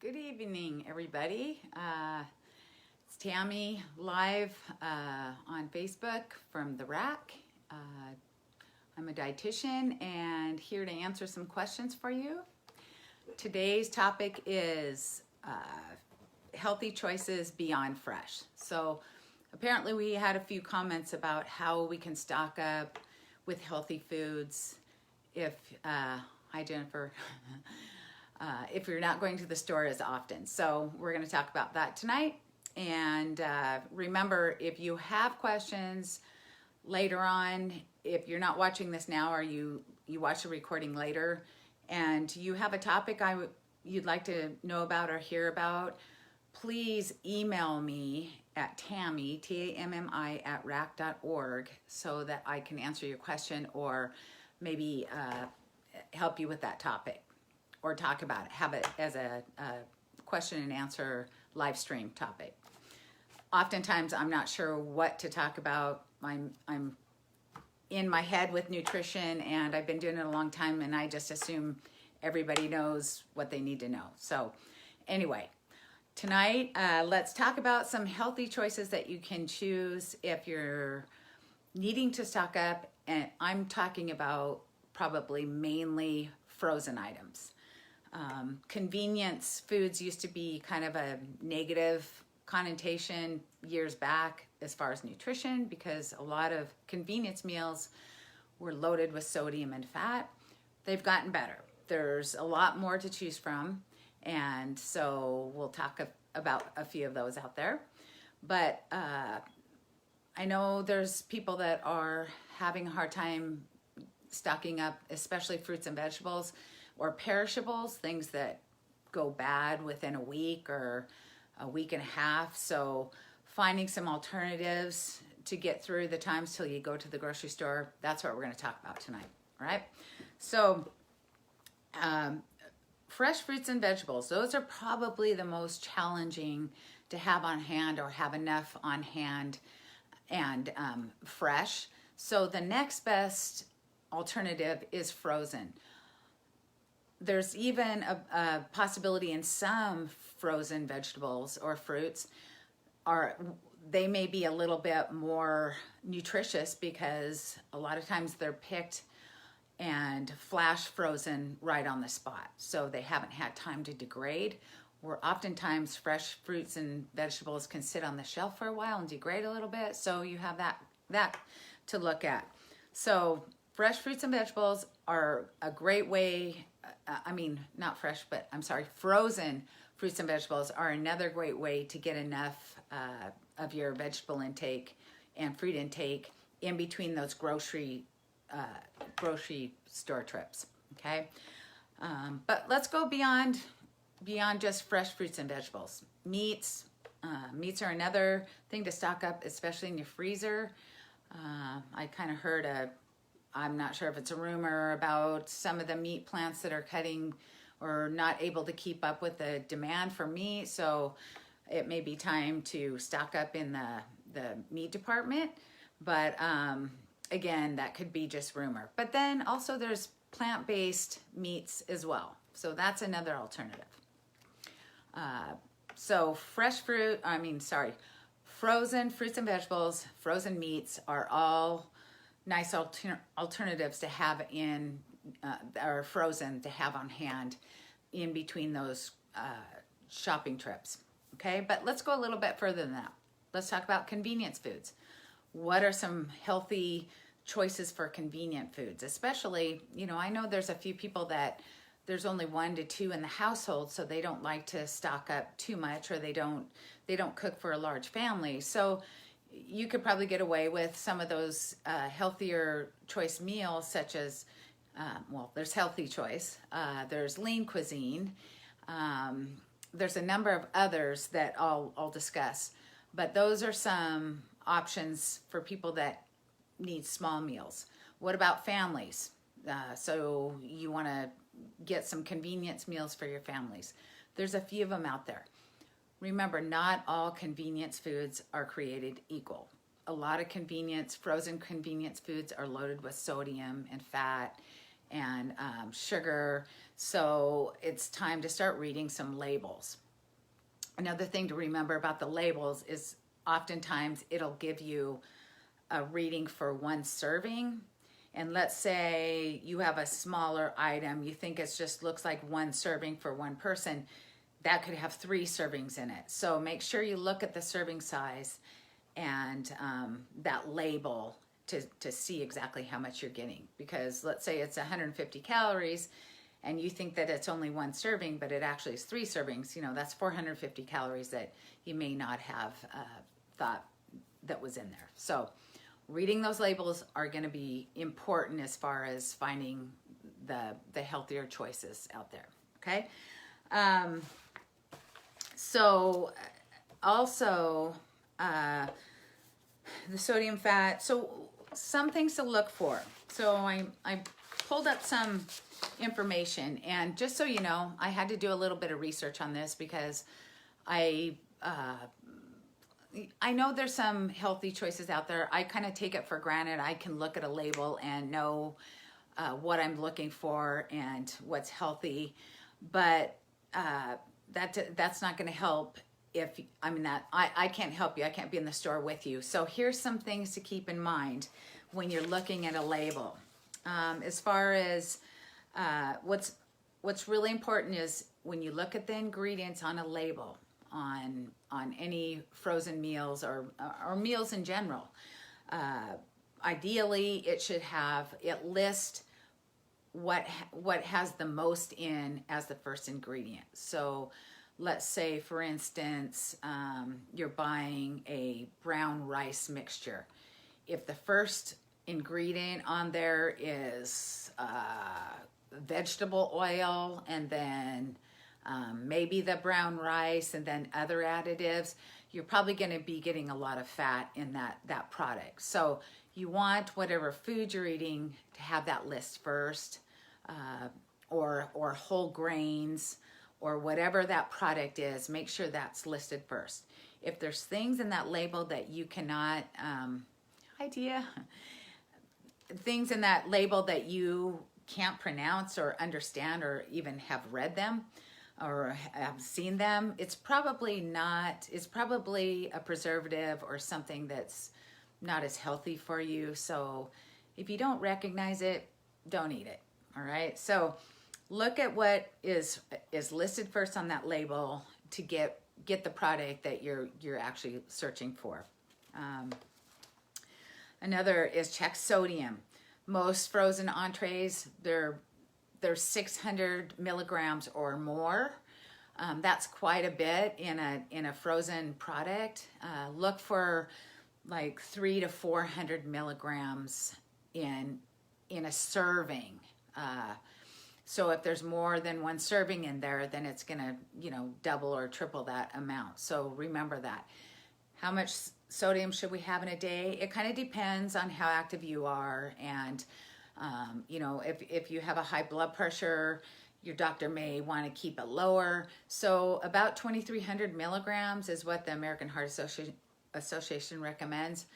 Good evening, everybody. It's Tammi live on Facebook from the WRAC. I'm a dietitian and here to answer some questions for you. Today's topic is healthy choices beyond fresh. So apparently we had a few comments about how we can stock up with healthy foods if, hi Jennifer, if you're not going to the store as often. So we're going to talk about that tonight. And remember, if you have questions later on, if you're not watching this now or you watch the recording later, and you have a topic you'd like to know about or hear about, please email me at Tammi, Tammi @rac.org, so that I can answer your question or maybe help you with that topic or talk about it, have it as a question and answer live stream topic. Oftentimes I'm not sure what to talk about. I'm in my head with nutrition and I've been doing it a long time and I just assume everybody knows what they need to know. So anyway, tonight let's talk about some healthy choices that you can choose if you're needing to stock up, and I'm talking about probably mainly frozen items. Convenience foods used to be kind of a negative connotation years back as far as nutrition, because a lot of convenience meals were loaded with sodium and fat. They've gotten better. There's a lot more to choose from, and so we'll talk about a few of those out there. But I know there's people that are having a hard time stocking up, especially fruits and vegetables or perishables, things that go bad within a week or a week and a half. So finding some alternatives to get through the times till you go to the grocery store, that's what we're going to talk about tonight. All right. So fresh fruits and vegetables, those are probably the most challenging to have on hand or have enough on hand and fresh. So the next best alternative is frozen. There's even a possibility in some frozen vegetables or fruits they may be a little bit more nutritious because a lot of times they're picked and flash frozen right on the spot. So they haven't had time to degrade. Where oftentimes fresh fruits and vegetables can sit on the shelf for a while and degrade a little bit. So you have that to look at. So fresh fruits and vegetables are a great way, frozen fruits and vegetables are another great way to get enough of your vegetable intake and fruit intake in between those grocery store trips, okay? But let's go beyond just fresh fruits and vegetables. Meats are another thing to stock up, especially in your freezer. I kind of heard I'm not sure if it's a rumor about some of the meat plants that are cutting or not able to keep up with the demand for meat. So it may be time to stock up in the meat department. But again, that could be just rumor. But then also there's plant-based meats as well. So that's another alternative. So frozen fruits and vegetables, frozen meats are all nice alternatives to have or frozen to have on hand in between those shopping trips. Okay, but let's go a little bit further than that. Let's talk about convenience foods. What are some healthy choices for convenient foods? Especially, I know there's a few people that there's only 1 to 2 in the household, so they don't like to stock up too much, or they don't cook for a large family. So you could probably get away with some of those healthier choice meals, such as, there's healthy choice, there's lean cuisine, there's a number of others that I'll discuss, but those are some options for people that need small meals. What about families? So you want to get some convenience meals for your families. There's a few of them out there. Remember, not all convenience foods are created equal. A lot of frozen convenience foods are loaded with sodium and fat and sugar. So it's time to start reading some labels. Another thing to remember about the labels is oftentimes it'll give you a reading for one serving. And let's say you have a smaller item, you think it just looks like one serving for one person. That could have 3 servings in it. So make sure you look at the serving size and that label to see exactly how much you're getting. Because let's say it's 150 calories and you think that it's only 1 serving, but it actually is 3 servings, you know, that's 450 calories that you may not have thought that was in there. So reading those labels are gonna be important as far as finding the healthier choices out there, okay? So also the sodium, fat, so some things to look for. So I pulled up some information, and just so you know, I had to do a little bit of research on this because I know there's some healthy choices out there. I kind of take it for granted. I can look at a label and know what I'm looking for and what's healthy, but that's not going to help if, I mean, that I can't help you. I can't be in the store with you. So here's some things to keep in mind when you're looking at a label. As far as what's really important is when you look at the ingredients on a label on any frozen meals or meals in general, ideally it should list what has the most in as the first ingredient. So let's say, for instance, you're buying a brown rice mixture. If the first ingredient on there is vegetable oil, and then maybe the brown rice, and then other additives, you're probably going to be getting a lot of fat in that product. So you want whatever food you're eating to have that list first, or whole grains, or whatever that product is, make sure that's listed first. If there's things in that label that you cannot, things in that label that you can't pronounce or understand or even have read them or have seen them, it's probably a preservative or something that's not as healthy for you. So if you don't recognize it, don't eat it. All right. So look at what is listed first on that label to get the product that you're actually searching for. Another is check sodium. Most frozen entrees, they're 600 milligrams or more. That's quite a bit in a frozen product. Look for like 300 to 400 milligrams in a serving. So if there's more than 1 serving in there, then it's gonna, double or triple that amount. So remember that. How much sodium should we have in a day? It kind of depends on how active you are. And, if you have a high blood pressure, your doctor may want to keep it lower. So about 2,300 milligrams is what the American Heart Association recommends.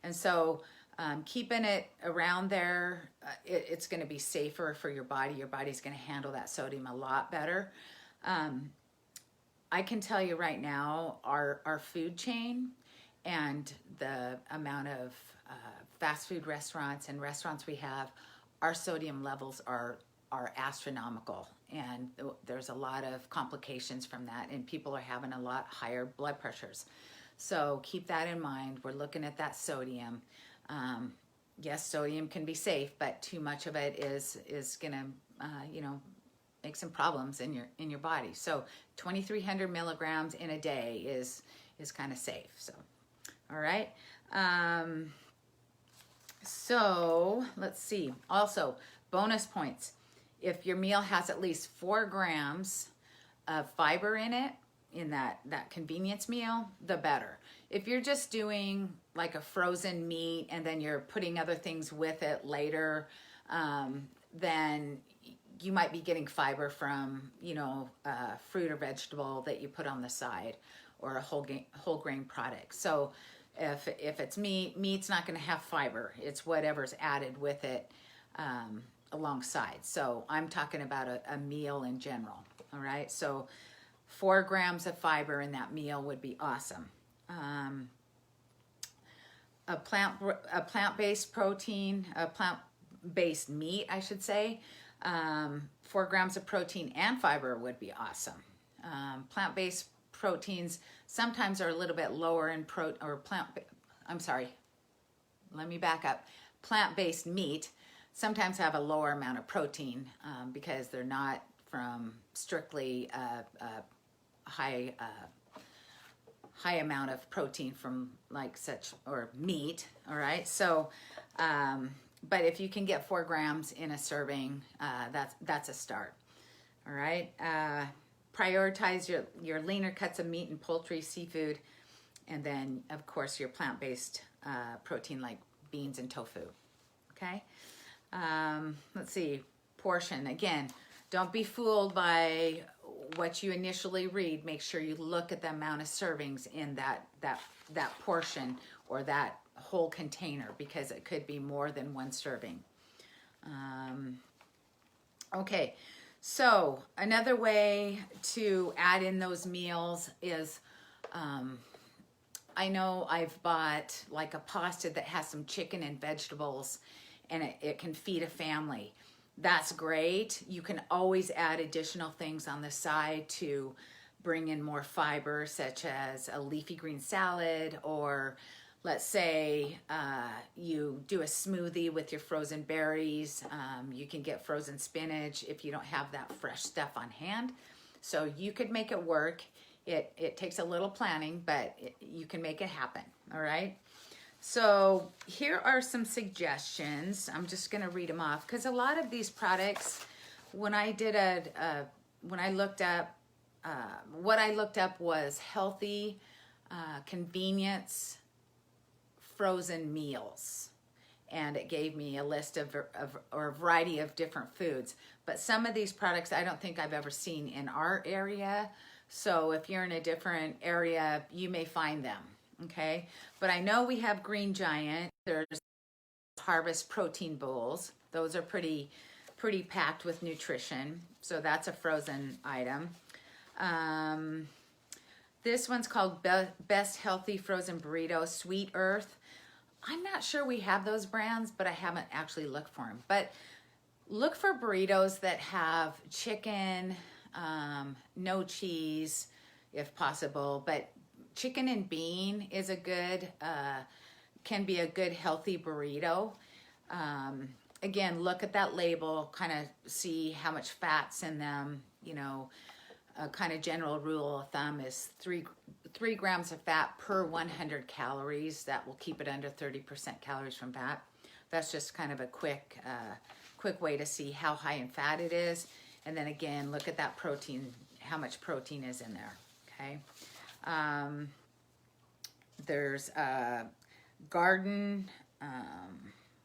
And so keeping it around there, it's going to be safer for your body. Your body's going to handle that sodium a lot better. I can tell you right now, our food chain and the amount of fast food restaurants and restaurants we have, our sodium levels are astronomical, and there's a lot of complications from that, and people are having a lot higher blood pressures. So keep that in mind. We're looking at that sodium. Yes, sodium can be safe, but too much of it is gonna, make some problems in your body. So 2,300 milligrams in a day is kind of safe. So, all right. So let's see. Also, bonus points. If your meal has at least 4 grams of fiber in it, in that convenience meal, the better. If you're just doing like a frozen meat and then you're putting other things with it later, then you might be getting fiber from, fruit or vegetable that you put on the side, or a whole grain product. So if it's meat's not going to have fiber. It's whatever's added with it. alongside. So I'm talking about a meal in general. All right, so 4 grams of fiber in that meal would be awesome. A plant-based protein, a plant-based meat, I should say. 4 grams of protein and fiber would be awesome. Plant-based proteins sometimes are a little bit lower in let me back up. Plant-based meat sometimes have a lower amount of protein because they're not from strictly high amount of protein from like such, or meat. All right, so but if you can get 4 grams in a serving, that's a start. All right, prioritize your leaner cuts of meat and poultry, seafood, and then of course your plant-based protein like beans and tofu. Okay, let's see, portion. Again, don't be fooled by what you initially read. Make sure you look at the amount of servings in that portion or that whole container, because it could be more than 1 serving. Okay, so another way to add in those meals is, I know I've bought like a pasta that has some chicken and vegetables, and it can feed a family. That's great. You can always add additional things on the side to bring in more fiber, such as a leafy green salad, or let's say you do a smoothie with your frozen berries. You can get frozen spinach if you don't have that fresh stuff on hand. So you could make it work. It takes a little planning, but you can make it happen, all right? So here are some suggestions. I'm just going to read them off, because a lot of these products, when I did when I looked up, what I looked up was healthy, convenience, frozen meals. And it gave me a list or a variety of different foods. But some of these products I don't think I've ever seen in our area. So if you're in a different area, you may find them. Okay, but I know we have Green Giant. There's Harvest protein bowls. Those are pretty packed with nutrition. So that's a frozen item. This one's called Best Healthy Frozen Burrito, Sweet Earth. I'm not sure we have those brands, but I haven't actually looked for them. But look for burritos that have chicken, no cheese, if possible, but chicken and bean is a good, can be a good healthy burrito. Again, look at that label, kind of see how much fat's in them. You know, a kind of general rule of thumb is 3 grams of fat per 100 calories. That will keep it under 30% calories from fat. That's just kind of a quick way to see how high in fat it is. And then again, look at that protein, how much protein is in there, okay? There's garden,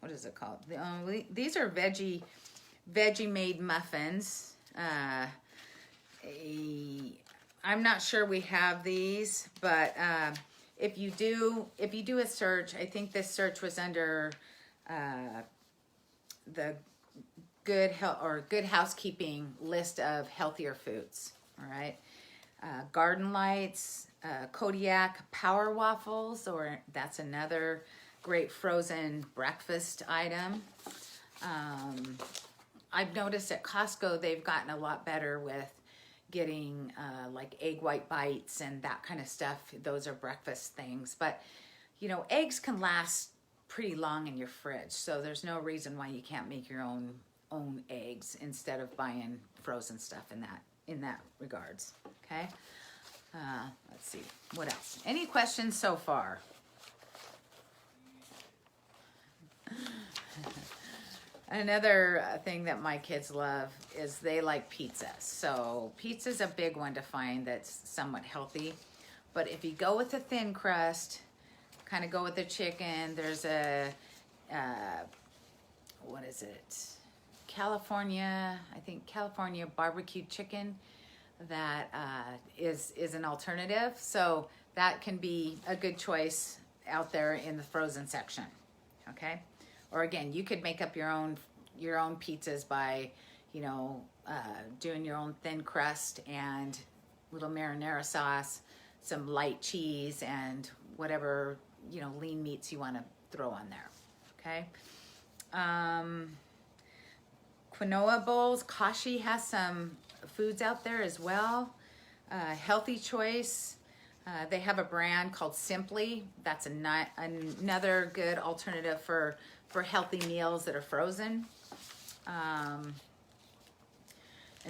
what is it called? These are veggie made muffins. I'm not sure we have these, but if you do a search, I think this search was under the Good Housekeeping list of healthier foods. All right, Garden Lights, Kodiak Power Waffles, or that's another great frozen breakfast item. I've noticed at Costco they've gotten a lot better with getting like egg white bites and that kind of stuff. Those are breakfast things, but you know, eggs can last pretty long in your fridge, so there's no reason why you can't make your own eggs instead of buying frozen stuff in that regards. Okay, let's see what else. Any questions so far? Another thing that my kids love is they like pizza. So pizza's a big one to find that's somewhat healthy. But if you go with a thin crust, kind of go with the chicken, there's a, what is it? California barbecued chicken that is an alternative. So that can be a good choice out there in the frozen section, okay? Or again, you could make up your own your own pizzas by, you know, doing your own thin crust and little marinara sauce, some light cheese, and whatever, you know, lean meats you want to throw on there. Okay. Quinoa bowls. Kashi has some foods out there as well. Healthy choice. They have a brand called Simply. That's another good alternative for healthy meals that are frozen. And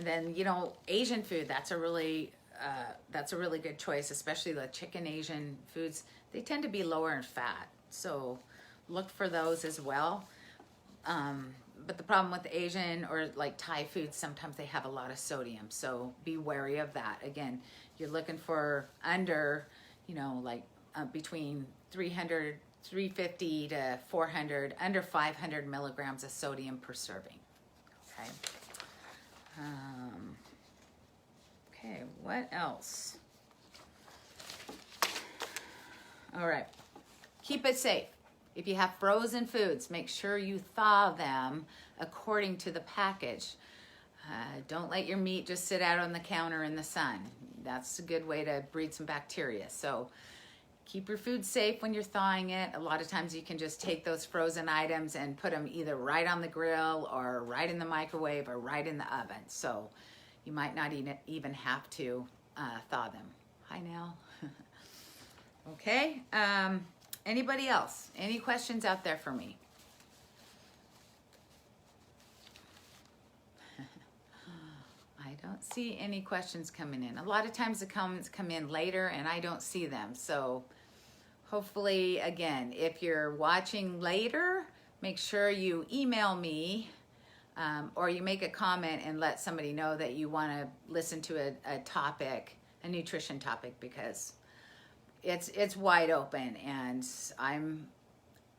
then, you know, Asian food, that's a really good choice, especially the chicken Asian foods. They tend to be lower in fat, so look for those as well. But the problem with Asian or like Thai foods, sometimes they have a lot of sodium, so be wary of that. Again, you're looking for under, you know, like between 350 to 400, under 500 milligrams of sodium per serving. Okay. Okay, what else? All right, keep it safe. If you have frozen foods, make sure you thaw them according to the package. Don't let your meat just sit out on the counter in the sun. That's a good way to breed some bacteria. So keep your food safe when you're thawing it. A lot of times you can just take those frozen items and put them either right on the grill or right in the microwave or right in the oven. So you might not even have to thaw them. Hi, Nell. Okay. Anybody else? Any questions out there for me? I don't see any questions coming in. A lot of times the comments come in later and I don't see them. So hopefully, again, if you're watching later, make sure you email me or you make a comment and let somebody know that you want to listen to a topic, a nutrition topic, because it's wide open, and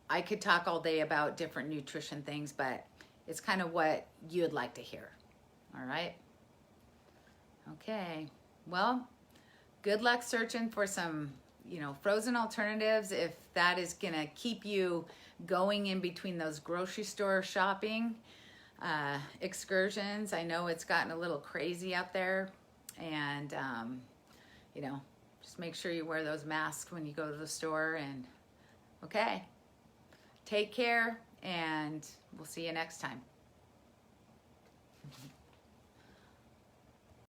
I could talk all day about different nutrition things, but it's kind of what you'd like to hear. All right. Okay. Well, good luck searching for some, you know, frozen alternatives if that is gonna keep you going in between those grocery store shopping excursions. I know it's gotten a little crazy out there, and you know, just make sure you wear those masks when you go to the store. And okay, take care, and we'll see you next time.